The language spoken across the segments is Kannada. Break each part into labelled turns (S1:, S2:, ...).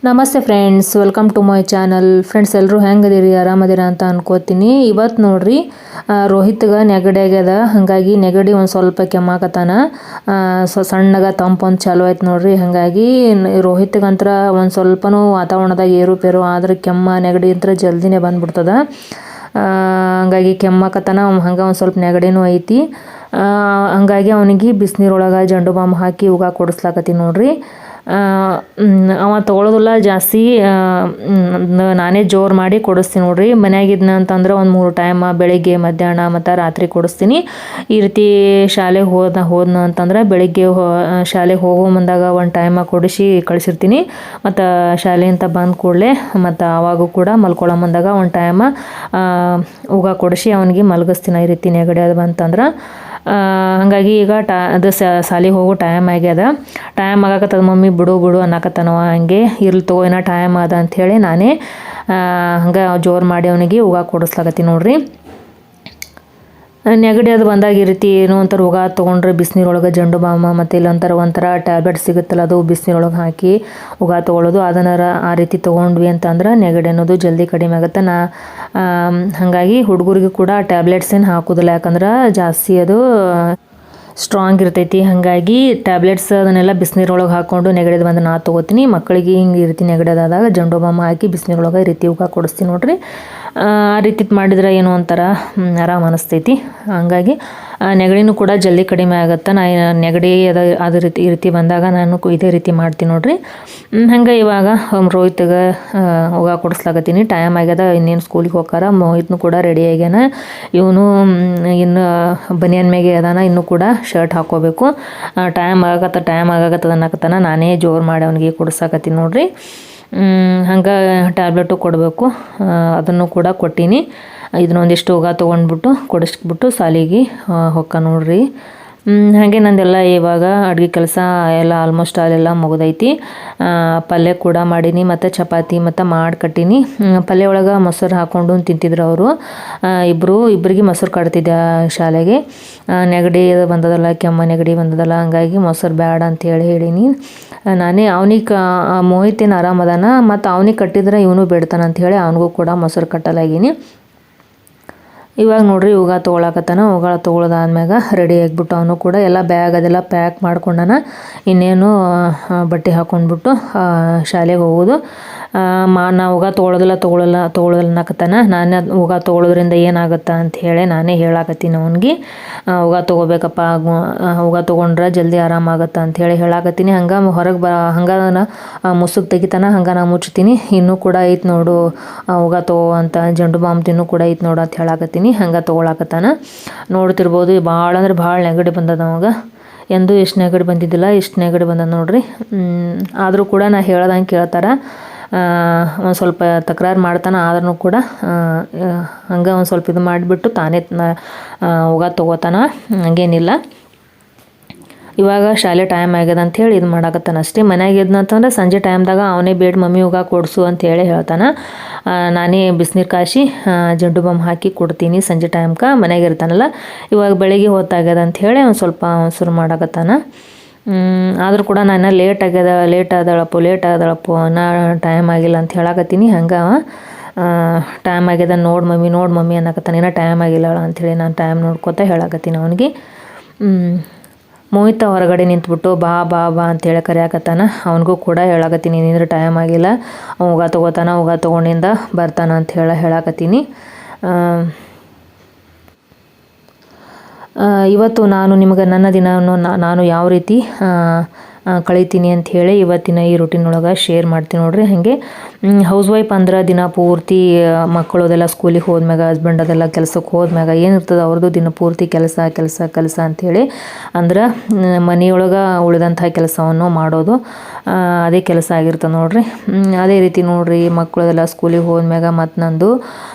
S1: ನಮಸ್ತೆ friends, welcome to my channel. Friends, ಎಲ್ಲರೂ ಹೆಂಗದಿರಿ? ಆರಾಮದಿರ ಅಂತ ಅನ್ಕೋತೀನಿ. ಇವತ್ತು ನೋಡ್ರಿ, ರೋಹಿತ್ಗೆ ನೆಗಡಿ ಆಗ್ಯದ. ಹಾಗಾಗಿ ನೆಗಡಿ ಒಂದು ಸ್ವಲ್ಪ ಕೆಮ್ಮಾಕತ್ತಾನ. ಸಣ್ಣಗೆ ತಂಪು ಒಂದು ಚಾಲು ಆಯ್ತು ನೋಡ್ರಿ. ಹಾಗಾಗಿ ರೋಹಿತ್ಗಂತ್ರ ಒಂದು ಸ್ವಲ್ಪನೂ ವಾತಾವರಣದಾಗ ಏರುಪೇರು ಆದ್ರೆ ಕೆಮ್ಮ ನೆಗಡಿ ಅಂತ ಜಲ್ದಿನೇ ಬಂದ್ಬಿಡ್ತದ. ಹಂಗಾಗಿ ಕೆಮ್ಮಾಕತ್ತಾನ. ಹಂಗೆ ಒಂದು ಸ್ವಲ್ಪ ನೆಗಡಿನೂ ಐತಿ. ಹಂಗಾಗಿ ಅವನಿಗೆ ಬಿಸಿನೀರೊಳಗೆ ಜಂಡು ಬಾಂಬ್ ಹಾಕಿ ಉಗ ಕೊಡಿಸ್ಲಾಕತ್ತೀನಿ ನೋಡ್ರಿ. ಅವ ತೊಗೊಳೋದಿಲ್ಲ ಜಾಸ್ತಿ. ನಾನೇ ಜೋರು ಮಾಡಿ ಕೊಡಿಸ್ತೀನಿ ನೋಡ್ರಿ. ಮನ್ಯಾಗಿದ್ನ ಅಂತಂದ್ರೆ ಒಂದು 3 ಟೈಮ್ ಬೆಳಿಗ್ಗೆ, ಮಧ್ಯಾಹ್ನ ಮತ್ತು ರಾತ್ರಿ ಕೊಡಿಸ್ತೀನಿ. ಈ ರೀತಿ ಶಾಲೆಗೆ ಹೋದ್ನ ಅಂತಂದ್ರೆ ಬೆಳಿಗ್ಗೆ ಶಾಲೆಗೆ ಹೋಗೋ ಮುಂದಾಗ ಒಂದು ಟೈಮ ಕೊಡಿಸಿ ಕಳಿಸಿರ್ತೀನಿ. ಮತ್ತು ಶಾಲೆಯಿಂದ ಬಂದ ಕೂಡಲೇ ಮತ್ತು ಆವಾಗೂ ಕೂಡ ಮಲ್ಕೊಳ್ಳೋ ಮುಂದಾಗ ಒಂದು ಟೈಮ ಉಗ ಕೊಡಿಸಿ ಅವನಿಗೆ ಮಲಗಿಸ್ತೀನಿ. ಈ ರೀತಿ ನೆಗಡಿ ಅದು ಬಂತಂದ್ರೆ. ಹಾಗಾಗಿ ಈಗ ಅದು ಶಾಲೆಗೆ ಹೋಗೋ ಟೈಮ್ ಆಗ್ಯದ. ಟೈಮ್ ಆಗಾಕತ್ತದ ಮಮ್ಮಿ ಬಿಡು ಅನ್ನಕತ್ತನವ. ಹಂಗೆ ಇರ್ಲಿ ತಗೋ, ಏನೋ ಟೈಮ್ ಅದ ಅಂಥೇಳಿ ನಾನೇ ಹಂಗೆ ಜೋರು ಮಾಡಿ ಅವನಿಗೆ ಉಗ ಕೊಡಿಸ್ಲಾಕತ್ತೀನಿ ನೋಡ್ರಿ. ನೆಗಡಿ ಅದು ಬಂದಾಗ ಈ ರೀತಿ ಏನೋ ಒಂಥರ ಉಗ ತೊಗೊಂಡ್ರೆ ಬಿಸಿನೀರೊಳಗೆ ಜಂಡು ಬಾಂಬ ಮತ್ತು ಒಂಥರ ಟ್ಯಾಬ್ಲೆಟ್ ಸಿಗುತ್ತಲ್ಲ, ಅದು ಬಿಸಿನೀರೊಳಗೆ ಹಾಕಿ ಉಗ ತೊಗೊಳ್ಳೋದು. ಅದನ್ನಾರ ಆ ರೀತಿ ತೊಗೊಂಡ್ವಿ ಅಂತಂದ್ರೆ ನೆಗಡಿ ಅನ್ನೋದು ಜಲ್ದಿ ಕಡಿಮೆ ಆಗುತ್ತೆ. ಹಾಗಾಗಿ ಹುಡುಗರಿಗೂ ಕೂಡ ಟ್ಯಾಬ್ಲೆಟ್ಸ್ ಏನು ಹಾಕೋದಿಲ್ಲ, ಯಾಕಂದ್ರೆ ಜಾಸ್ತಿ ಅದು ಸ್ಟ್ರಾಂಗ್ ಇರ್ತೈತಿ. ಹಾಗಾಗಿ ಟ್ಯಾಬ್ಲೆಟ್ಸ್ ಅದನ್ನೆಲ್ಲ ಬಿಸಿನೀರೊಳಗೆ ಹಾಕ್ಕೊಂಡು ನೆಗಡಿದು ಬಂದು ನಾ ತೊಗೋತೀನಿ. ಮಕ್ಕಳಿಗೆ ಹಿಂಗೆ ಈ ರೀತಿ ನೆಗಡಿದಾದಾಗ ಜಂಡು ಬಾಂಬ ಹಾಕಿ ಬಿಸಿನೀರೊಳಗೆ ಈ ರೀತಿ ಉಗ ಕೊಡಿಸ್ತೀನಿ ನೋಡ್ರಿ. ಆ ರೀತಿ ಮಾಡಿದ್ರೆ ಏನೋ ಒಂಥರ ಆರಾಮ ಅನಿಸ್ತೈತಿ. ಹಂಗಾಗಿ ನೆಗಡಿನೂ ಕೂಡ ಜಲ್ದಿ ಕಡಿಮೆ ಆಗುತ್ತೆ. ನೆಗಡಿ ಅದು ಈ ರೀತಿ ಬಂದಾಗ ನಾನು ಇದೇ ರೀತಿ ಮಾಡ್ತೀನಿ ನೋಡ್ರಿ. ಹಂಗೆ ಇವಾಗ ರೋಹಿತ್ಗೆ ಉಗ ಕೊಡಿಸ್ಲಾಕತ್ತೀನಿ. ಟೈಮ್ ಆಗ್ಯದ, ಇನ್ನೇನು ಸ್ಕೂಲಿಗೆ ಹೋಗಾರ. ಮೋಹಿತ್ನು ಕೂಡ ರೆಡಿ ಆಗ್ಯಾನ. ಇವನು ಇನ್ನು ಬನಿಯನ್ ಮೇಗೆ ಅದಾನ, ಇನ್ನೂ ಕೂಡ ಶರ್ಟ್ ಹಾಕ್ಕೋಬೇಕು. ಟೈಮ್ ಆಗಾಕತ್ತದ ಅನ್ನಕತ್ತಾನ. ನಾನೇ ಜೋರು ಮಾಡಿ ಅವನಿಗೆ ಕೊಡಿಸಾಕತ್ತೀನಿ ನೋಡ್ರಿ. ಹಂಗೆ ಟ್ಯಾಬ್ಲೆಟು ಕೊಡಬೇಕು, ಅದನ್ನು ಕೂಡ ಕೊಟ್ಟೀನಿ. ಇದನ್ನೊಂದಿಷ್ಟು ಉಗ ತೊಗೊಂಡ್ಬಿಟ್ಟು ಕೊಡಿಸ್ಬಿಟ್ಟು ಸಾಲಿಗೆ ಹೊಕ್ಕ ನೋಡ್ರಿ. ಹಾಗೆ ನಂದೆಲ್ಲ ಇವಾಗ ಅಡುಗೆ ಕೆಲಸ ಎಲ್ಲ ಆಲ್ಮೋಸ್ಟ್ ಅಲ್ಲೆಲ್ಲ ಮುಗಿದೈತಿ. ಪಲ್ಯ ಕೂಡ ಮಾಡೀನಿ ಮತ್ತು ಚಪಾತಿ ಮತ್ತು ಮಾಡಿ ಕಟ್ಟೀನಿ. ಪಲ್ಯ ಒಳಗೆ ಮೊಸರು ಹಾಕ್ಕೊಂಡು ತಿಂತಿದ್ರು ಅವರು ಇಬ್ಬರಿಗೆ ಮೊಸರು ಕಟ್ತಿದ್ದೆ ಶಾಲೆಗೆ. ನೆಗಡಿ ಬಂದದಲ್ಲ, ಕೆಮ್ಮ ನೆಗಡಿ ಬಂದದಲ್ಲ, ಹಂಗಾಗಿ ಮೊಸರು ಬೇಡ ಅಂತೇಳಿ ಹೇಳೀನಿ. ನಾನೇ ಅವನಿಗೆ ಮೋಹಿತೇನು ಆರಾಮದಾನ, ಮತ್ತು ಅವನಿಗೆ ಕಟ್ಟಿದ್ರೆ ಇವನು ಬಿಡ್ತಾನೆ ಅಂಥೇಳಿ ಅವನಿಗೂ ಕೂಡ ಮೊಸರು ಕಟ್ಟಲಾಗೀನಿ. ಇವಾಗ ನೋಡ್ರಿ ಉಗ ತೊಗೊಳಕತ್ತಾನ. ಉಗ ತೊಗೊಳೋದಾದ್ಮ್ಯಾಗ ರೆಡಿ ಆಗಿಬಿಟ್ಟು ಅವನು ಕೂಡ ಎಲ್ಲ ಬ್ಯಾಗ್ ಅದೆಲ್ಲ ಪ್ಯಾಕ್ ಮಾಡ್ಕೊಂಡಾನ. ಇನ್ನೇನು ಬಟ್ಟೆ ಹಾಕ್ಕೊಂಡ್ಬಿಟ್ಟು ಶಾಲೆಗೆ ಹೋಗೋದು. ನಾ ಉಗ ತೊಗೊಳೋದಿಲ್ಲ ಅನ್ನಕತ್ತಾನ. ನಾನೇ ಉಗ ತೊಗೊಳೋದ್ರಿಂದ ಏನಾಗುತ್ತಾ ಅಂಥೇಳಿ ನಾನೇ ಹೇಳಾಕತ್ತೀನಿ ಅವನಿಗೆ. ಉಗ ತೊಗೋಬೇಕಪ್ಪ, ಉಗ ತೊಗೊಂಡ್ರೆ ಜಲ್ದಿ ಆರಾಮಾಗತ್ತೆ ಅಂಥೇಳಿ ಹೇಳಾಕತ್ತೀನಿ. ಹಂಗೆ ಹೊರಗೆ ಹಂಗೆ ಮುಸುಕ್ ತೆಗಿತಾನ, ಹಂಗೆ ನಾ ಮುಚ್ತೀನಿ. ಇನ್ನೂ ಕೂಡ ಐತೆ ನೋಡು ಉಗ ತೊಗೋ ಅಂತ, ಜಂಡು ಬಾಂಬ್ ಇನ್ನೂ ಕೂಡ ಐತೆ ನೋಡು ಅಂತ ಹೇಳಾಕತ್ತೀನಿ. ಹಂಗೆ ತೊಗೊಳಕತ್ತಾನ. ನೋಡ್ತಿರ್ಬೋದು, ಭಾಳ ಅಂದ್ರೆ ಭಾಳ ನೆಗಡಿ ಬಂದದ ಅವಾಗ. ಎಂದೂ ಎಷ್ಟು ನೆಗಡಿ ಬಂದಿದ್ದಿಲ್ಲ, ಇಷ್ಟು ನೆಗಡಿ ಬಂದದ ನೋಡ್ರಿ. ಆದರೂ ಕೂಡ ನಾ ಹೇಳ್ದಂಗೆ ಕೇಳ್ತಾರೆ. ಒಂದು ಸ್ವಲ್ಪ ತಕರಾರು ಮಾಡ್ತಾನೆ, ಆದ್ರೂ ಕೂಡ ಹಂಗೆ ಒಂದು ಸ್ವಲ್ಪ ಇದು ಮಾಡಿಬಿಟ್ಟು ತಾನೇ ಉಗ ತೊಗೋತಾನ, ಹಂಗೇನಿಲ್ಲ. ಇವಾಗ ಶಾಲೆ ಟೈಮ್ ಆಗ್ಯದ ಅಂಥೇಳಿ ಇದು ಮಾಡಾಕತ್ತಾನ ಅಷ್ಟೇ. ಮನ್ಯಾಗ ಇದ್ನಂತಂದ್ರೆ ಸಂಜೆ ಟೈಮ್ದಾಗ ಅವನೇ ಬೇಡ ಮಮ್ಮಿ ಉಗ ಕೊಡಿಸು ಅಂತೇಳಿ ಹೇಳ್ತಾನೆ. ನಾನೇ ಬಿಸಿನೀರು ಕಾಯಿಸಿ ಜಂಡು ಬಾಂಬ್ ಹಾಕಿ ಕೊಡ್ತೀನಿ ಸಂಜೆ ಟೈಮ್ಗೆ. ಮನೆಯಾಗ ಇರ್ತಾನಲ್ಲ. ಇವಾಗ ಬೆಳಗ್ಗೆ ಹೊತ್ತಾಗ್ಯದ ಅಂಥೇಳಿ ಒಂದು ಸ್ವಲ್ಪ ಶುರು ಮಾಡಾಕತ್ತಾನ. ಆದರೂ ಕೂಡ ನಾನು ಲೇಟ್ ಆದಳಪ್ಪು ನಾ ಟೈಮ್ ಆಗಿಲ್ಲ ಅಂತ ಹೇಳಾಕತ್ತೀನಿ. ಹಂಗೆ ಟೈಮ್ ಆಗ್ಯದ ನೋಡು ಮಮ್ಮಿ ಅನ್ನಕತ್ತಾನ. ಏನೋ ಟೈಮ್ ಆಗಿಲ್ಲ ಅಂಥೇಳಿ ನಾನು ಟೈಮ್ ನೋಡ್ಕೊತ ಹೇಳಾಕತ್ತೀನಿ ಅವನಿಗೆ. ಮೋಹಿತ ಹೊರಗಡೆ ನಿಂತ್ಬಿಟ್ಟು ಬಾ ಅಂತೇಳಿ ಕರೆಯಾಕತ್ತಾನ. ಅವನಿಗೂ ಕೂಡ ಹೇಳಾಕತ್ತೀನಿ, ಏನಿದ್ರೆ ಟೈಮ್ ಆಗಿಲ್ಲ, ಉಗ ತೊಗೋತಾನ, ಉಗ ತೊಗೊಂಡಿಂದ ಬರ್ತಾನ ಅಂತ ಹೇಳಾಕತ್ತೀನಿ. ಇವತ್ತು ನಾನು ನಿಮಗೆ ನನ್ನ ದಿನವನ್ನು ನಾನು ಯಾವ ರೀತಿ ಕಳೀತೀನಿ ಅಂಥೇಳಿ ಇವತ್ತಿನ ಈ ರೂಟೀನೊಳಗೆ ಶೇರ್ ಮಾಡ್ತೀನಿ ನೋಡ್ರಿ. ಹಾಗೆ ಹೌಸ್ ವೈಫ್ ಅಂದ್ರೆ ದಿನ ಪೂರ್ತಿ ಮಕ್ಕಳದೆಲ್ಲ ಸ್ಕೂಲಿಗೆ ಹೋದ್ಮ್ಯಾಗ, ಹಸ್ಬೆಂಡ್ ಅದೆಲ್ಲ ಕೆಲಸಕ್ಕೆ ಹೋದ್ಮ್ಯಾಗ ಏನಿರ್ತದೆ ಅವ್ರದ್ದು ದಿನ ಪೂರ್ತಿ ಕೆಲಸ ಅಂಥೇಳಿ ಅಂದ್ರೆ ಮನೆಯೊಳಗೆ ಉಳಿದಂಥ ಕೆಲಸವನ್ನು ಮಾಡೋದು ಅದೇ ಕೆಲಸ ಆಗಿರ್ತದೆ ನೋಡ್ರಿ. ಅದೇ ರೀತಿ ನೋಡ್ರಿ, ಮಕ್ಕಳದೆಲ್ಲ ಸ್ಕೂಲಿಗೆ ಹೋದ್ಮ್ಯಾಗ ಮತ್ತು ನಂದು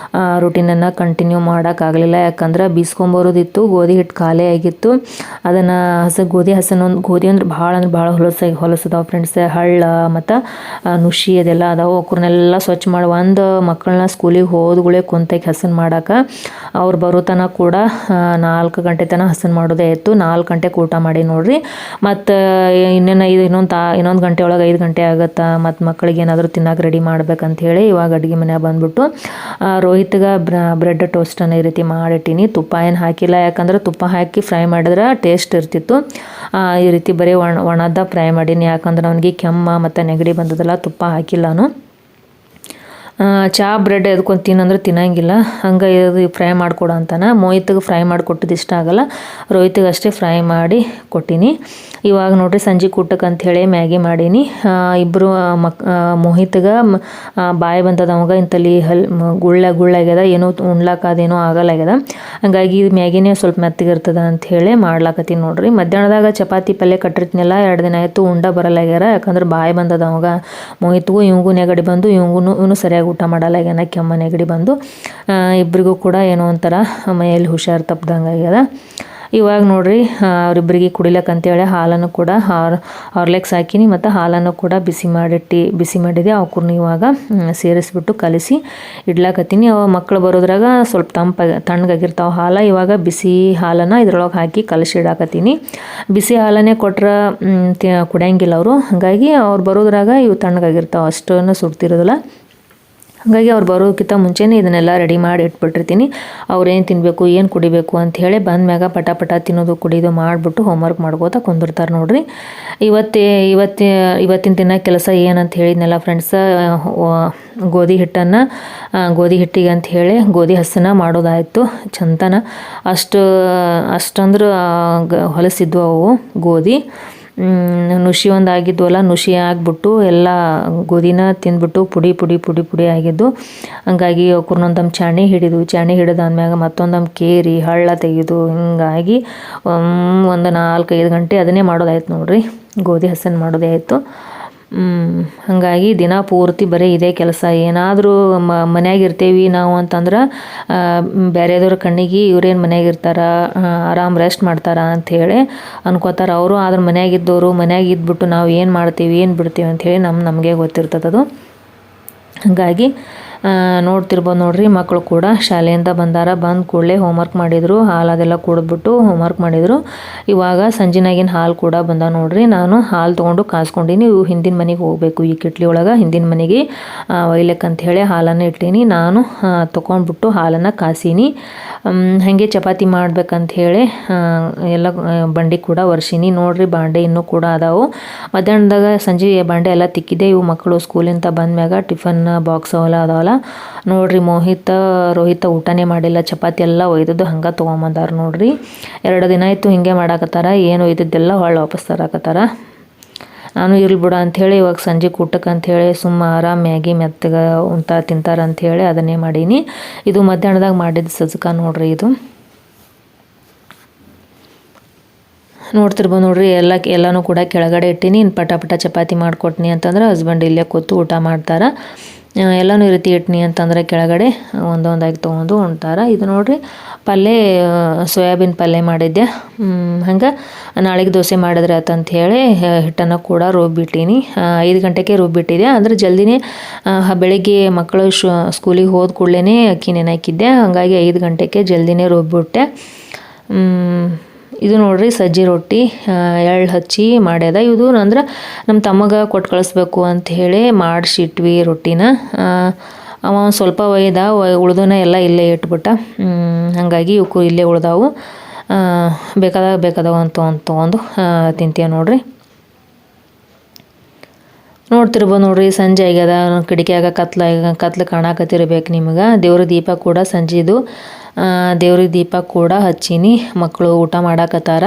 S1: ರೂಟೀನನ್ನು ಕಂಟಿನ್ಯೂ ಮಾಡೋಕ್ಕಾಗಲಿಲ್ಲ. ಯಾಕಂದ್ರೆ ಬೀಸ್ಕೊಂಬರೋದಿತ್ತು, ಗೋಧಿ ಹಿಟ್ಟು ಖಾಲಿ ಆಗಿತ್ತು. ಅದನ್ನು ಗೋಧಿ ಅಂದ್ರೆ ಭಾಳ ಹೊಲಸದಾವೆ ಫ್ರೆಂಡ್ಸ್. ಹಳ್ಳ ಮತ್ತು ನುಷಿ ಅದೆಲ್ಲ ಅದಾವೆ. ಅವ್ರನ್ನೆಲ್ಲ ಸ್ವಚ್ಛ ಮಾಡಿ ಒಂದು ಮಕ್ಕಳನ್ನ ಸ್ಕೂಲಿಗೆ ಹೋದ್ಗಳೇ ಕುಂತಕ್ಕೆ ಹಸನ್ ಮಾಡೋಕೆ ಅವ್ರು ಬರೋ ತನಕ ಕೂಡ 4 ಗಂಟೆ ತನಕ ಹಸನ್ ಮಾಡೋದೇ ಇತ್ತು. 4 ಗಂಟೆಗೆ ಊಟ ಮಾಡಿ ನೋಡ್ರಿ. ಮತ್ತು ಇನ್ನೊಂದು ಗಂಟೆ ಒಳಗೆ 5 ಗಂಟೆ ಆಗುತ್ತಾ. ಮತ್ತು ಮಕ್ಕಳಿಗೆ ಏನಾದರೂ ತಿನ್ನೋಕೆ ರೆಡಿ ಮಾಡ್ಬೇಕಂತ ಹೇಳಿ ಇವಾಗ ಅಡುಗೆ ಮನೆಯಾಗ ಬಂದ್ಬಿಟ್ಟು ರೋಹಿತ್ಗೆ ಬ್ರೆಡ್ ಟೋಸ್ಟನ್ನು ಈ ರೀತಿ ಮಾಡಿಟ್ಟಿನಿ. ತುಪ್ಪ ಏನು ಹಾಕಿಲ್ಲ, ಯಾಕಂದ್ರೆ ತುಪ್ಪ ಹಾಕಿ ಫ್ರೈ ಮಾಡಿದ್ರೆ ಟೇಸ್ಟ್ ಇರ್ತಿತ್ತು. ಈ ರೀತಿ ಬರೀ ಒಣದ ಫ್ರೈ ಮಾಡೀನಿ, ಯಾಕಂದ್ರೆ ಅವನಿಗೆ ಕೆಮ್ಮ ಮತ್ತು ನೆಗಡಿ ಬಂದದಲ್ಲ, ತುಪ್ಪ ಹಾಕಿಲ್ಲ ನಾನು. ಚಹಾ ಬ್ರೆಡ್ ಎದ್ಕೊಂಡು ತಿನ್ನಂದ್ರೆ ತಿನ್ನಂಗಿಲ್ಲ, ಹಂಗೆ ಇದು ಫ್ರೈ ಮಾಡಿಕೊಡು ಅಂತಾನೆ. ಮೋಹಿತ್ಗೆ ಫ್ರೈ ಮಾಡಿಕೊಟ್ಟಿದ್ದು ಇಷ್ಟ ಆಗಲ್ಲ, ರೋಹಿತ್ಗೆ ಅಷ್ಟೇ ಫ್ರೈ ಮಾಡಿ ಕೊಟ್ಟೀನಿ. ಇವಾಗ ನೋಡ್ರಿ ಸಂಜೆ ಊಟಕ್ಕೆ ಅಂಥೇಳಿ ಮ್ಯಾಗಿ ಮಾಡೀನಿ. ಇಬ್ಬರು ಮೋಹಿತ್ಗೆ ಬಾಯಿ ಬಂದದ, ಅವಾಗ ಇಂತಲ್ಲಿ ಗುಳ್ಳಾಗ್ಯದ, ಏನೋ ಉಣ್ಲಾಕದೇನೋ ಆಗಲ್ಲಾಗ್ಯದ. ಹಂಗಾಗಿ ಮ್ಯಾಗಿನೇ ಸ್ವಲ್ಪ ಮೆತ್ತಗಿರ್ತದ ಅಂಥೇಳಿ ಮಾಡ್ಲಾಕತ್ತೀನಿ ನೋಡ್ರಿ. ಮಧ್ಯಾಹ್ನದಾಗ ಚಪಾತಿ ಪಲ್ಯ ಕಟ್ಟಿರ್ತೀನಲ್ಲ, 2 ದಿನ ಆಯಿತು ಉಂಡ ಬರಲ್ಲಾಗ್ಯಾರ. ಯಾಕಂದ್ರೆ ಬಾಯಿ ಬಂದದ ಅವಾಗ ಮೋಹಿತ್ಗೂ ಇವಂಗೂ ನೆಗಡಿ ಬಂದು, ಇವನು ಸರಿಯಾಗಿ ಊಟ ಮಾಡಲ್ಲಾಗ್ಯಾನ, ಕೆಮ್ಮ ನೆಗಡಿ ಬಂದು. ಇಬ್ಬರಿಗೂ ಕೂಡ ಏನೋ ಒಂಥರ ಮೈಯಲ್ಲಿ ಹುಷಾರು ತಪ್ಪದಂಗೆ ಆಗ್ಯದ. ಇವಾಗ ನೋಡ್ರಿ ಅವರಿಬ್ಬರಿಗೆ ಕುಡಿಲಕ್ಕಂತೇಳಿ ಹಾಲನ್ನು ಕೂಡ ಹಾರ್ಲೆಕ್ಸ್ ಹಾಕಿನಿ, ಮತ್ತು ಹಾಲನ್ನು ಕೂಡ ಬಿಸಿ ಮಾಡಿದೆ. ಅವ್ಕೂರ್ನ ಇವಾಗ ಸೇರಿಸ್ಬಿಟ್ಟು ಕಲಿಸಿ ಇಡ್ಲಾಕತ್ತೀನಿ. ಅವ ಮಕ್ಕಳು ಬರೋದ್ರಾಗ ಸ್ವಲ್ಪ ತಣ್ಣಗಾಗಿರ್ತಾವೆ ಹಾಲು. ಇವಾಗ ಬಿಸಿ ಹಾಲನ್ನು ಇದ್ರೊಳಗೆ ಹಾಕಿ ಕಲಿಸಿ ಇಡಾಕತ್ತೀನಿ. ಬಿಸಿ ಹಾಲನ್ನೇ ಕೊಟ್ರೆ ಕುಡಿಯಂಗಿಲ್ಲ ಅವರು, ಹಾಗಾಗಿ ಅವ್ರು ಬರೋದ್ರಾಗ ಇವು ತಣ್ಣಗಾಗಿರ್ತಾವೆ, ಅಷ್ಟನ್ನು ಸುಡ್ತಿರೋದಿಲ್ಲ. ಹಾಗಾಗಿ ಅವ್ರು ಬರೋದಕ್ಕಿಂತ ಮುಂಚೆನೇ ಇದನ್ನೆಲ್ಲ ರೆಡಿ ಮಾಡಿ ಇಟ್ಬಿಟ್ಟಿರ್ತೀನಿ. ಅವ್ರೇನು ತಿನ್ನಬೇಕು, ಏನು ಕುಡಿಬೇಕು ಅಂಥೇಳಿ ಬಂದ್ಮ್ಯಾಗ ಪಟ ತಿನ್ನೋದು ಕುಡಿಯೋದು ಮಾಡಿಬಿಟ್ಟು ಹೋಮ್ವರ್ಕ್ ಮಾಡ್ಕೋತಾ ಕುಂದಿರ್ತಾರೆ ನೋಡ್ರಿ. ಇವತ್ತಿನ ದಿನ ಕೆಲಸ ಏನಂತ ಹೇಳಿದ್ನೆಲ್ಲ ಫ್ರೆಂಡ್ಸ, ಗೋಧಿ ಹಿಟ್ಟಿಗೆ ಅಂತ ಹೇಳಿ ಗೋಧಿ ಹಸನ ಮಾಡೋದಾಯಿತು. ಚಂತನ ಅಷ್ಟಂದ್ರೆ ಹೊಲಸಿದ್ವು ಅವು ಗೋಧಿ. ನುಷಿ ಒಂದು ಆಗಿದ್ವಲ್ಲ, ನುಷಿ ಆಗಿಬಿಟ್ಟು ಎಲ್ಲ ಗೋಧಿನ ತಿಂದ್ಬಿಟ್ಟು ಪುಡಿ ಆಗಿದ್ದು. ಹಂಗಾಗಿ ಅವ್ರನ್ನೊಂದಮ್ಮ ಚಾಣಿ ಹಿಡಿದಾದ್ಮ್ಯಾಗ ಮತ್ತೊಂದಮ್ಮ ಕೇರಿ ಹಳ್ಳ ತೆಗೆದು ಹಿಂಗಾಗಿ ಒಂದು 4-5 ಗಂಟೆ ಅದನ್ನೇ ಮಾಡೋದಾಯ್ತು ನೋಡ್ರಿ. ಗೋಧಿ ಹಸನ್ ಮಾಡೋದೇ ಆಯಿತು. ಹಾಗಾಗಿ ದಿನ ಪೂರ್ತಿ ಬರೀ ಇದೇ ಕೆಲಸ. ಏನಾದರೂ ಮನ್ಯಾಗ ಇರ್ತೀವಿ ನಾವು ಅಂತಂದ್ರೆ ಬೇರೆದವ್ರ ಕಣ್ಣಿಗೆ ಇವ್ರೇನು ಮನ್ಯಾಗ ಇರ್ತಾರ, ಆರಾಮ್ ರೆಸ್ಟ್ ಮಾಡ್ತಾರ ಅಂಥೇಳಿ ಅನ್ಕೋತಾರೆ ಅವರು. ಆದ್ರೆ ಮನ್ಯಾಗಿದ್ದವರು ಮನ್ಯಾಗ ಇದ್ಬಿಟ್ಟು ನಾವು ಏನು ಮಾಡ್ತೀವಿ ಏನು ಬಿಡ್ತೀವಿ ಅಂಥೇಳಿ ನಮಗೆ ಗೊತ್ತಿರ್ತದದು. ಹಾಗಾಗಿ ನೋಡ್ತಿರ್ಬೋದು ನೋಡ್ರಿ, ಮಕ್ಕಳು ಕೂಡ ಶಾಲೆಯಿಂದ ಬಂದ ಕೂಡಲೇ ಹೋಮ್ವರ್ಕ್ ಮಾಡಿದರು. ಹಾಲು ಅದೆಲ್ಲ ಕುಡಿದ್ಬಿಟ್ಟು ಹೋಮ್ವರ್ಕ್ ಮಾಡಿದರು. ಇವಾಗ ಸಂಜೆನಾಗಿನ ಹಾಲು ಕೂಡ ಬಂದ ನೋಡ್ರಿ. ನಾನು ಹಾಲು ತೊಗೊಂಡು ಕಾಸ್ಕೊಂಡೀನಿ. ಇವು ಹಿಂದಿನ ಮನೆಗೆ ಹೋಗಬೇಕು, ಈ ಕಿಟ್ಲಿ ಒಳಗೆ ಹಿಂದಿನ ಮನೆಗೆ ಒಯ್ಲೆಕ್ಕಂತ ಹೇಳಿ ಹಾಲನ್ನು ಇಟ್ಟೀನಿ. ನಾನು ತೊಗೊಂಡ್ಬಿಟ್ಟು ಹಾಲನ್ನು ಕಾಸೀನಿ. ಹಾಗೆ ಚಪಾತಿ ಮಾಡ್ಬೇಕಂತ ಹೇಳಿ ಎಲ್ಲ ಬಂಡಿ ಕೂಡ ಒರ್ಸೀನಿ ನೋಡ್ರಿ. ಬಾಂಡೆ ಇನ್ನೂ ಕೂಡ ಅದಾವು. ಮಧ್ಯಾಹ್ನದಾಗ ಸಂಜೆ ಬಾಂಡೆ ಎಲ್ಲ ತಿಕ್ಕಿದೆ. ಇವು ಮಕ್ಕಳು ಸ್ಕೂಲಿಂದ ಬಂದ್ಮ್ಯಾಗ ಟಿಫನ್ ಬಾಕ್ಸ್ ಅವೆಲ್ಲ ಅದಾವಲ್ಲ ನೋಡ್ರಿ. ರೋಹಿತ ಊಟನೇ ಮಾಡಿಲ್ಲ, ಚಪಾತಿ ಎಲ್ಲ ಒಯ್ದದ್ದು ಹಂಗೆ ತೊಗೊಂಬಂದಾರ ನೋಡ್ರಿ. 2 ದಿನ ಆಯಿತು ಹಿಂಗೆ ಮಾಡಾಕತ್ತಾರ. ಏನು ಒಯ್ದದ್ದೆಲ್ಲ ಹೊಳ್ಳಿ ವಾಪಸ್ ತರಾಕತ್ತಾರ. ನಾನು ಇರ್ಲಿ ಬಿಡ ಅಂಥೇಳಿ ಇವಾಗ ಸಂಜೆ ಊಟಕ್ಕೆ ಅಂಥೇಳಿ ಆರಾಮ್ ಮ್ಯಾಗಿ ಮೆತ್ತಗೆ ತಿಂತಾರೆ ಅಂಥೇಳಿ ಅದನ್ನೇ ಮಾಡೀನಿ. ಇದು ಮಧ್ಯಾಹ್ನದಾಗ ಮಾಡಿದ ಸಜ್ಕ ನೋಡ್ರಿ. ಇದು ನೋಡ್ತಿರ್ಬೋದು ನೋಡ್ರಿ. ಎಲ್ಲನೂ ಕೂಡ ಕೆಳಗಡೆ ಇಟ್ಟೀನಿ. ಪಟ ಚಪಾತಿ ಮಾಡಿಕೊಟ್ನಿ ಅಂತಂದ್ರೆ ಹಸ್ಬೆಂಡ್ ಇಲ್ಲೇ ಕೂತು ಊಟ ಮಾಡ್ತಾರೆ. ಎಲ್ಲನೂ ಈ ರೀತಿ ಇಟ್ನಿ ಅಂತಂದರೆ ಕೆಳಗಡೆ ಒಂದೊಂದಾಗಿ ತೊಗೊಂಡು ಉಣ್ತಾರೆ. ಇದು ನೋಡ್ರಿ ಪಲ್ಯ, ಸೋಯಾಬೀನ್ ಪಲ್ಯ ಮಾಡಿದ್ದೆ. ಹಂಗೆ ನಾಳೆಗೆ ದೋಸೆ ಮಾಡಿದ್ರೆ ಆತಂತ ಹೇಳಿ ಹಿಟ್ಟನ್ನು ಕೂಡ ರುಬ್ಬಿಟ್ಟೀನಿ. 5 ಗಂಟೆಗೆ ರುಬ್ಬಿಟ್ಟಿದ್ದೆ. ಅಂದರೆ ಜಲ್ದಿನೇ ಬೆಳಿಗ್ಗೆ ಮಕ್ಕಳು ಸ್ಕೂಲಿಗೆ ಹೋದ ಕೂಡಲೇ ಅಕ್ಕಿ ನೆನೆ ಹಾಗಾಗಿ 5 ಗಂಟೆಗೆ ಜಲ್ದಿನೇ ರುಬ್ಬಿಟ್ಟೆ. ಇದು ನೋಡ್ರಿ ಸಜ್ಜಿ ರೊಟ್ಟಿ ಎಳ್ಳು ಹಚ್ಚಿ ಮಾಡ್ಯದ. ಇದು ಅಂದ್ರೆ ನಮ್ಮ ತಮ್ಮಗೆ ಕೊಟ್ಟು ಕಳಿಸ್ಬೇಕು ಅಂತ ಹೇಳಿ ಮಾಡಿಸಿಟ್ವಿ ರೊಟ್ಟಿನ. ಅವ ಸ್ವಲ್ಪ ಉಳ್ದನ ಎಲ್ಲ ಇಲ್ಲೇ ಇಟ್ಬಿಟ್ಟ. ಹಾಗಾಗಿ ಇವಕ್ಕೂ ಇಲ್ಲೇ ಉಳ್ದಾವು. ಬೇಕಾದವ ಅಂತ ತೊಗೊಂಡು ತಿಂತೀಯ ನೋಡ್ರಿ. ನೋಡ್ತಿರ್ಬೋದು ನೋಡ್ರಿ, ಸಂಜೆ ಆಗ್ಯದ. ಕಿಟಕಿಯಾಗ ಕತ್ಲು ಕಾಣಕತ್ತಿರ್ಬೇಕು ನಿಮ್ಗೆ. ದೇವ್ರ ದೀಪ ಕೂಡ ಸಂಜೆದು ದೇವ್ರಿಗೆ ದೀಪ ಕೂಡ ಹಚ್ಚೀನಿ. ಮಕ್ಕಳು ಊಟ ಮಾಡಾಕತ್ತಾರ.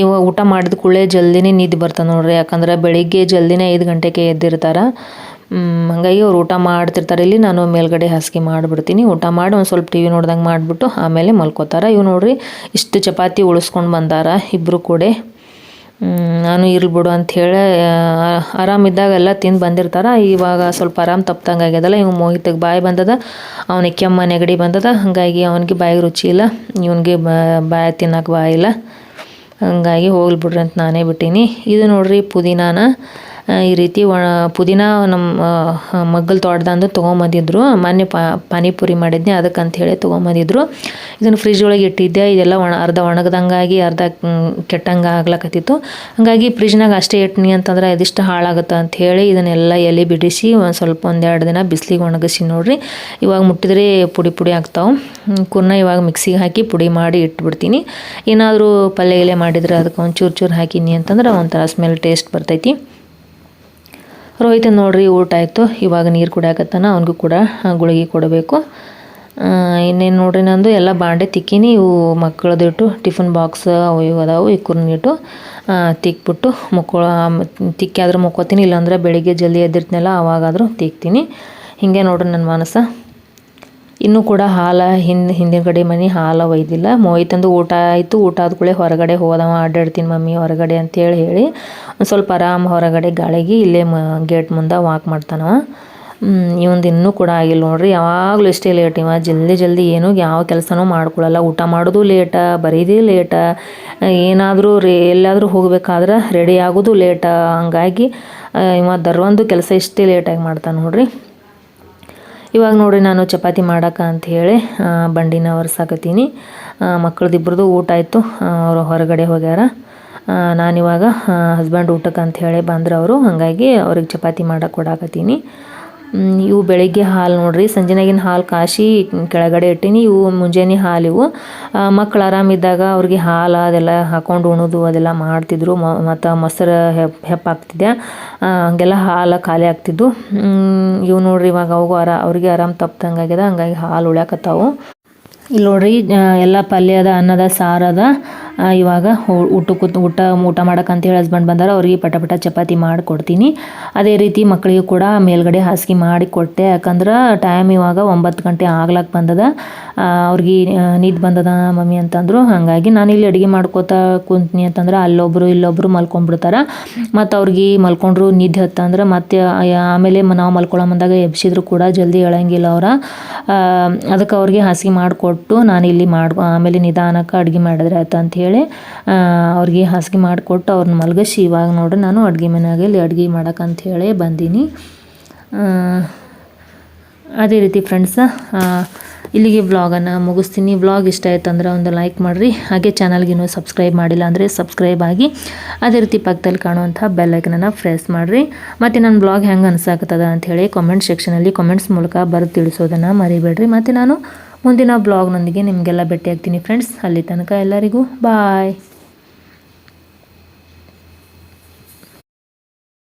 S1: ಇವಾಗ ಊಟ ಮಾಡಿದ ಕೂಡಲೇ ಜಲ್ದಿನೇ ನಿದ್ದೆ ಬರ್ತದೆ ನೋಡ್ರಿ. ಯಾಕಂದ್ರೆ ಬೆಳಿಗ್ಗೆ ಜಲ್ದಿನೇ 5 ಗಂಟೆಗೆ ಎದ್ದಿರ್ತಾರೆ. ಹಾಗಾಗಿ ಅವ್ರು ಊಟ ಮಾಡ್ತಿರ್ತಾರೆ. ಇಲ್ಲಿ ನಾನು ಮೇಲ್ಗಡೆ ಹಾಸಿಗೆ ಮಾಡಿಬಿಡ್ತೀನಿ. ಊಟ ಮಾಡಿ ಒಂದು ಸ್ವಲ್ಪ ಟಿ ವಿ ನೋಡ್ದಂಗೆ ಮಾಡಿಬಿಟ್ಟು ಆಮೇಲೆ ಮಲ್ಕೋತಾರೆ. ಇವು ನೋಡ್ರಿ ಇಷ್ಟು ಚಪಾತಿ ಉಳಿಸ್ಕೊಂಡು ಬಂದಾರ ಇಬ್ಬರು ಕೂಡ. ನಾನು ಇರ್ಲಿ ಬಿಡು ಅಂಥೇಳಿ ಆರಾಮಿದ್ದಾಗ ಎಲ್ಲ ತಿಂದು ಬಂದಿರ್ತಾರೆ. ಇವಾಗ ಸ್ವಲ್ಪ ಆರಾಮ ತಪ್ಪದಂಗೆ ಆಗ್ಯದಲ್ಲ, ಇವ್ ಮೋಹಿತಗೆ ಬಾಯಿ ಬಂದದ, ಅವನಿಗೆ ಕೆಮ್ಮ ನೆಗಡಿ ಬಂದದ. ಹಾಗಾಗಿ ಅವನಿಗೆ ಬಾಯಿಗೆ ರುಚಿ ಇಲ್ಲ, ಇವನಿಗೆ ಬಾಯಿ ತಿನ್ನಕ್ಕೆ ಬಾಯಿಲ್ಲ. ಹಾಗಾಗಿ ಹೋಗ್ಲಿ ಬಿಡ್ರಿ ಅಂತ ನಾನೇ ಬಿಟ್ಟೀನಿ. ಇದು ನೋಡ್ರಿ ಪುದೀನಾನ ಈ ರೀತಿ ಪುದೀನ ನಮ್ಮ ಮಗ್ಗಲ್ ತೋಟದಂದು ತೊಗೊಂಬಂದಿದ್ರು. ಮೊನ್ನೆ ಪಾನಿಪುರಿ ಮಾಡಿದ್ನಿ, ಅದಕ್ಕಂತ ಹೇಳಿ ತೊಗೊಂಬಂದಿದ್ರು. ಇದನ್ನು ಫ್ರಿಜ್ ಒಳಗೆ ಇಟ್ಟಿದ್ದೆ. ಇದೆಲ್ಲ ಅರ್ಧ ಒಣಗ್ದಂಗಾಗಿ ಅರ್ಧ ಕೆಟ್ಟಂಗೆ ಆಗ್ಲಕತ್ತಿತ್ತು. ಹಾಗಾಗಿ ಫ್ರಿಜ್ನಾಗ ಅಷ್ಟೇ ಇಟ್ನಿ ಅಂತಂದ್ರೆ ಇದಿಷ್ಟು ಹಾಳಾಗುತ್ತೆ ಅಂಥೇಳಿ ಇದನ್ನೆಲ್ಲ ಎಲೆ ಬಿಡಿಸಿ ಒಂದೆರಡು ದಿನ ಬಿಸಿಲಿಗೆ ಒಣಗಿಸಿ ನೋಡ್ರಿ. ಇವಾಗ ಮುಟ್ಟಿದ್ರೆ ಪುಡಿ ಪುಡಿ ಆಗ್ತಾವೆ. ಕುರ್ನ ಇವಾಗ ಮಿಕ್ಸಿಗೆ ಹಾಕಿ ಪುಡಿ ಮಾಡಿ ಇಟ್ಬಿಡ್ತೀನಿ. ಏನಾದರೂ ಪಲ್ಯ ಎಲೆ ಮಾಡಿದ್ರೆ ಅದಕ್ಕೆ ಒಂದು ಚೂರು ಹಾಕಿನಿ ಅಂತಂದ್ರೆ ಒಂಥರ ಸ್ಮೆಲ್ ಟೇಸ್ಟ್ ಬರ್ತೈತಿ. ರೋಹಿತ್ ನೋಡ್ರಿ ಊಟ ಆಯಿತು, ಇವಾಗ ನೀರು ಕುಡಿಯಾಕತ್ತಾನ. ಅವನಿಗೂ ಕೂಡ ಗುಳಿಗೆ ಕೊಡಬೇಕು. ಇನ್ನೇನು ನೋಡ್ರಿ ನಂದು ಎಲ್ಲ ಬಾಂಡೆ ತಿಕ್ಕಿನಿ. ಇವು ಮಕ್ಕಳದಿಟ್ಟು ಟಿಫಿನ್ ಬಾಕ್ಸ್ ಅವು ಇವು ಅದಾವು. ಈ ಕುರ್ನಿಟ್ಟು ತಿಕ್ಬಿಟ್ಟು ತಿಕ್ಕಿ ಆದರೂ ಮುಕ್ಕೋತೀನಿ. ಇಲ್ಲಾಂದ್ರೆ ಬೆಳಿಗ್ಗೆ ಜಲ್ದಿ ಎದ್ದಿರ್ತೀನಲ್ಲ ಅವಾಗಾದರೂ ತಿಕ್ತೀನಿ. ಹೀಗೆ ನೋಡ್ರಿ ನನ್ನ ಮನಸ್ಸು. ಇನ್ನೂ ಕೂಡ ಹಿಂದಿನ ಕಡೆ ಮನೆ ಹಾಲು ಒಯ್ದಿಲ್ಲ. ಮೋಹಿತಂದು ಊಟ ಆಯಿತು. ಊಟ ಆದ ಕೂಡಲೇ ಹೊರಗಡೆ ಹೋದವ, ಅಡ್ಡಾಡ್ತೀನಿ ಮಮ್ಮಿ ಹೊರಗಡೆ ಅಂತೇಳಿ ಒಂದು ಸ್ವಲ್ಪ ಆರಾಮ ಹೊರಗಡೆ ಗಾಳಿಗೆ ಇಲ್ಲೇ ಗೇಟ್ ಮುಂದೆ ವಾಕ್ ಮಾಡ್ತಾನವ. ಇವಂದು ಇನ್ನೂ ಕೂಡ ಆಗಿಲ್ಲ ನೋಡ್ರಿ. ಯಾವಾಗಲೂ ಇಷ್ಟೇ ಲೇಟ್. ಇವ ಜಲ್ದಿ ಏನೂ ಯಾವ ಕೆಲಸನೂ ಮಾಡ್ಕೊಳ್ಳಲ್ಲ. ಊಟ ಮಾಡೋದು ಲೇಟ, ಬರೀದೇ ಲೇಟ, ಏನಾದರೂ ಎಲ್ಲಾದರೂ ಹೋಗ್ಬೇಕಾದ್ರೆ ರೆಡಿ ಆಗೋದು ಲೇಟ. ಹಂಗಾಗಿ ಇವ ದರ್ವಂದು ಕೆಲಸ ಇಷ್ಟೇ ಲೇಟಾಗಿ ಮಾಡ್ತಾನೆ ನೋಡ್ರಿ. ಇವಾಗ ನೋಡ್ರಿ ನಾನು ಚಪಾತಿ ಮಾಡೋಕೆ ಅಂಥೇಳಿ ಬಂಡಿನ ಒರೆಸಾಕತ್ತೀನಿ. ಮಕ್ಕಳದಿಬ್ಬರದು ಊಟ ಆಯಿತು, ಅವರು ಹೊರಗಡೆ ಹೋಗ್ಯಾರ. ನಾನಿವಾಗ ಹಸ್ಬೆಂಡ್ ಊಟಕ್ಕೆ ಅಂಥೇಳಿ ಬಂದ್ರೆ ಅವರು, ಹಾಗಾಗಿ ಅವ್ರಿಗೆ ಚಪಾತಿ ಮಾಡೋಕೆ ಕೊಡಾಕತ್ತೀನಿ. ಇವು ಬೆಳಿಗ್ಗೆ ಹಾಲು ನೋಡ್ರಿ, ಸಂಜೆನಾಗಿನ ಹಾಲು ಕಾಶಿ ಕೆಳಗಡೆ ಇಟ್ಟೀನಿ. ಇವು ಮುಂಜಾನೆ ಹಾಲು. ಇವು ಮಕ್ಕಳು ಆರಾಮಿದ್ದಾಗ ಅವ್ರಿಗೆ ಹಾಲು ಅದೆಲ್ಲ ಹಾಕೊಂಡು ಉಣೋದು ಅದೆಲ್ಲ ಮಾಡ್ತಿದ್ರು. ಮತ್ತು ಮೊಸರು ಹೆಪ್ಪಾಗ್ತಿದ್ದೆ, ಹಂಗೆಲ್ಲ ಹಾಲು ಖಾಲಿ ಆಗ್ತಿದ್ದು. ಇವು ನೋಡ್ರಿ ಇವಾಗ ಅವ್ರಿಗೆ ಆರಾಮ ತಪ್ಪದಂಗೆ ಆಗ್ಯದ, ಹಂಗಾಗಿ ಹಾಲು ಉಳ್ಯಾಕತ್ತಾವು. ಇಲ್ಲಿ ನೋಡ್ರಿ ಎಲ್ಲ ಪಲ್ಯದ ಅನ್ನದ ಸಾರದ. ಇವಾಗ ಊಟ ಮಾಡೋಕ್ಕಂತೇಳಿ ಹಸ್ಬೆಂಡ್ ಬಂದಾರ. ಅವ್ರಿಗೆ ಪಟ ಚಪಾತಿ ಮಾಡಿ ಕೊಡ್ತೀನಿ. ಅದೇ ರೀತಿ ಮಕ್ಕಳಿಗೆ ಕೂಡ ಮೇಲ್ಗಡೆ ಹಾಸಿಗೆ ಮಾಡಿ ಕೊಟ್ಟೆ. ಯಾಕಂದ್ರೆ ಟೈಮ್ ಇವಾಗ 9 ಗಂಟೆ ಆಗ್ಲಕ್ಕೆ ಬಂದದ. ಅವ್ರಿಗೆ ನಿದ್ದೆ ಬಂದದ ಮಮ್ಮಿ ಅಂತಂದರು. ಹಾಗಾಗಿ ನಾನು ಇಲ್ಲಿ ಅಡುಗೆ ಮಾಡ್ಕೋತಾ ಕುಂತ್ನಿ ಅಂತಂದ್ರೆ ಅಲ್ಲೊಬ್ಬರು ಇಲ್ಲೊಬ್ಬರು ಮಲ್ಕೊಂಡ್ಬಿಡ್ತಾರೆ. ಮತ್ತು ಅವ್ರಿಗೆ ಮಲ್ಕೊಂಡ್ರು ನಿದ್ದೆ ಹತ್ತಂದ್ರೆ ಮತ್ತೆ ಆಮೇಲೆ ನಾವು ಮಲ್ಕೊಳ್ಳೋ ಮುಂದಾಗ ಎಬ್ಸಿದ್ರು ಕೂಡ ಜಲ್ದಿ ಹೇಳಂಗಿಲ್ಲ ಅವ್ರ. ಅದಕ್ಕೆ ಅವ್ರಿಗೆ ಹಾಸಿಗೆ ಮಾಡಿಕೊಟ್ಟು ನಾನಿಲ್ಲಿ ಆಮೇಲೆ ನಿಧಾನಕ್ಕೆ ಅಡುಗೆ ಮಾಡಿದ್ರೆ ಆಯ್ತು ಅಂಥೇಳಿ ಅವ್ರಿಗೆ ಹಾಸಿಗೆ ಮಾಡಿಕೊಟ್ಟು ಅವ್ರನ್ನ ಮಲಗಿಸಿ ಇವಾಗ ನೋಡ್ರಿ ನಾನು ಅಡುಗೆ ಮನೆಯಾಗ ಇಲ್ಲಿ ಅಡುಗೆ ಮಾಡೋಕ್ಕಂಥೇಳಿ ಬಂದೀನಿ. ಅದೇ ರೀತಿ ಫ್ರೆಂಡ್ಸ, ಇಲ್ಲಿಗೆ ವ್ಲಾಗನ್ನು ಮುಗಿಸ್ತೀನಿ. ವ್ಲಾಗ್ ಇಷ್ಟ ಆಯ್ತು ಅಂದ್ರೆ ಒಂದು ಲೈಕ್ ಮಾಡಿರಿ. ಹಾಗೆ ಚಾನಲ್ಗಿನ್ನೂ ಸಬ್ಸ್ಕ್ರೈಬ್ ಮಾಡಿಲ್ಲ ಅಂದರೆ ಸಬ್ಸ್ಕ್ರೈಬ್ ಆಗಿ, ಅದೇ ರೀತಿ ಪಕ್ಕದಲ್ಲಿ ಕಾಣುವಂಥ ಬೆಲ್ಲೈಕನನ್ನು ಪ್ರೆಸ್ ಮಾಡಿರಿ. ಮತ್ತು ನನ್ನ ವ್ಲಾಗ್ ಹೆಂಗೆ ಅನ್ಸಾಕತ್ತದ ಅಂಥೇಳಿ ಕಾಮೆಂಟ್ ಸೆಕ್ಷನಲ್ಲಿ ಕಾಮೆಂಟ್ಸ್ ಮೂಲಕ ಬರೆದು ತಿಳಿಸೋದನ್ನು ಮರಿಬೇಡ್ರಿ. ಮತ್ತು ನಾನು ಮುಂದಿನ ಬ್ಲಾಗ್ನೊಂದಿಗೆ ನಿಮಗೆಲ್ಲ ಭೇಟಿಯಾಗ್ತೀನಿ ಫ್ರೆಂಡ್ಸ್. ಅಲ್ಲಿ ತನಕ ಎಲ್ಲರಿಗೂ ಬಾಯ್.